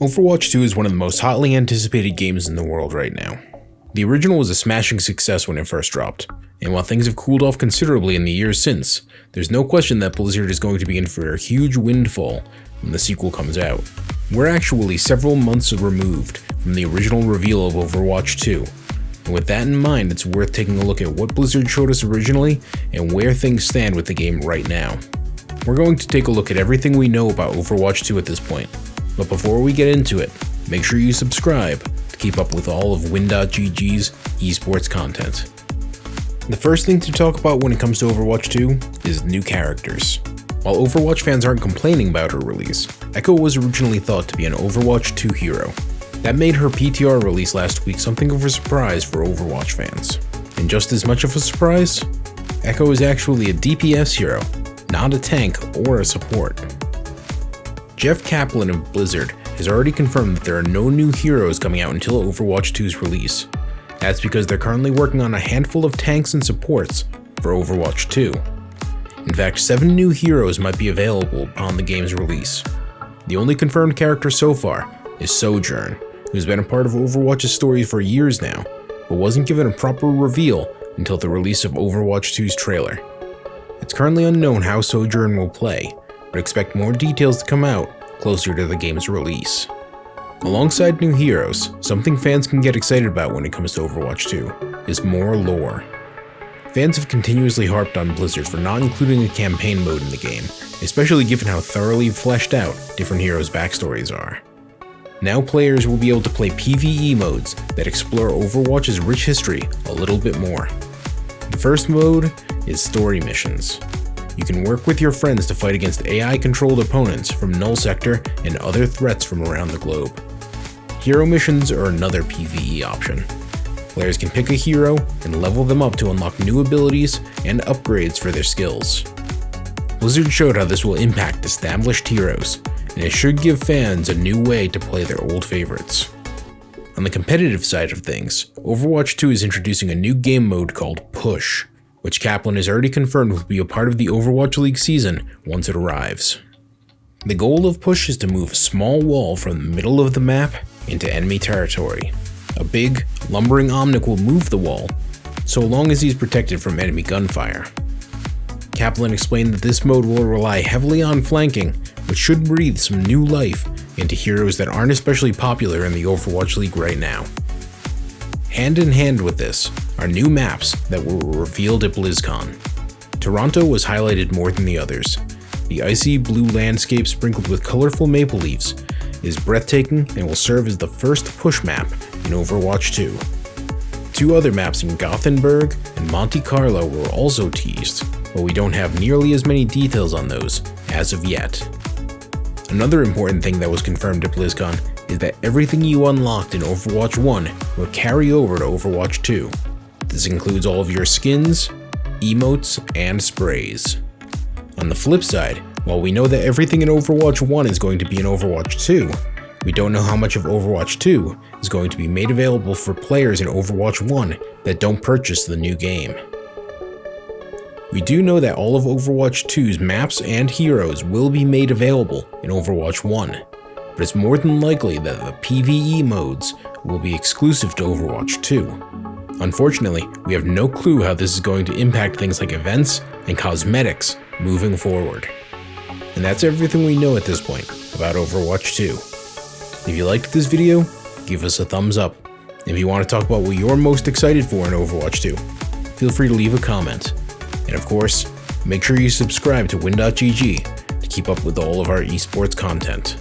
Overwatch 2 is one of the most hotly anticipated games in the world right now. The original was a smashing success when it first dropped, and while things have cooled off considerably in the years since, there's no question that Blizzard is going to be in for a huge windfall when the sequel comes out. We're actually several months removed from the original reveal of Overwatch 2, and with that in mind, it's worth taking a look at what Blizzard showed us originally and where things stand with the game right now. We're going to take a look at everything we know about Overwatch 2 at this point, but before we get into it, make sure you subscribe to keep up with all of Win.GG's esports content. The first thing to talk about when it comes to Overwatch 2 is new characters. While Overwatch fans aren't complaining about her release, Echo was originally thought to be an Overwatch 2 hero. That made her PTR release last week something of a surprise for Overwatch fans. And just as much of a surprise, Echo is actually a DPS hero, not a tank or a support. Jeff Kaplan of Blizzard has already confirmed that there are no new heroes coming out until Overwatch 2's release. That's because they're currently working on a handful of tanks and supports for Overwatch 2. In fact, 7 new heroes might be available upon the game's release. The only confirmed character so far is Sojourn, who's been a part of Overwatch's story for years now, but wasn't given a proper reveal until the release of Overwatch 2's trailer. It's currently unknown how Sojourn will play, but expect more details to come out closer to the game's release. Alongside new heroes, something fans can get excited about when it comes to Overwatch 2 is more lore. Fans have continuously harped on Blizzard for not including a campaign mode in the game, especially given how thoroughly fleshed out different heroes' backstories are. Now players will be able to play PvE modes that explore Overwatch's rich history a little bit more. The first mode is Story Missions. You can work with your friends to fight against AI-controlled opponents from Null Sector and other threats from around the globe. Hero missions are another PvE option. Players can pick a hero and level them up to unlock new abilities and upgrades for their skills. Blizzard showed how this will impact established heroes, and it should give fans a new way to play their old favorites. On the competitive side of things, Overwatch 2 is introducing a new game mode called Push, which Kaplan has already confirmed will be a part of the Overwatch League season once it arrives. The goal of Push is to move a small wall from the middle of the map into enemy territory. A big, lumbering Omnic will move the wall, so long as he's protected from enemy gunfire. Kaplan explained that this mode will rely heavily on flanking, which should breathe some new life into heroes that aren't especially popular in the Overwatch League right now. Hand in hand with this are new maps that were revealed at BlizzCon. Toronto was highlighted more than the others. The icy blue landscape sprinkled with colorful maple leaves is breathtaking and will serve as the first push map in Overwatch 2. 2 other maps in Gothenburg and Monte Carlo were also teased, but we don't have nearly as many details on those as of yet. Another important thing that was confirmed at BlizzCon is that everything you unlocked in Overwatch 1 will carry over to Overwatch 2. This includes all of your skins, emotes, and sprays. On the flip side, while we know that everything in Overwatch 1 is going to be in Overwatch 2, we don't know how much of Overwatch 2 is going to be made available for players in Overwatch 1 that don't purchase the new game. We do know that all of Overwatch 2's maps and heroes will be made available in Overwatch 1, but it's more than likely that the PvE modes will be exclusive to Overwatch 2. Unfortunately, we have no clue how this is going to impact things like events and cosmetics moving forward. And that's everything we know at this point about Overwatch 2. If you liked this video, give us a thumbs up. If you want to talk about what you're most excited for in Overwatch 2, feel free to leave a comment. And of course, make sure you subscribe to Win.GG to keep up with all of our esports content.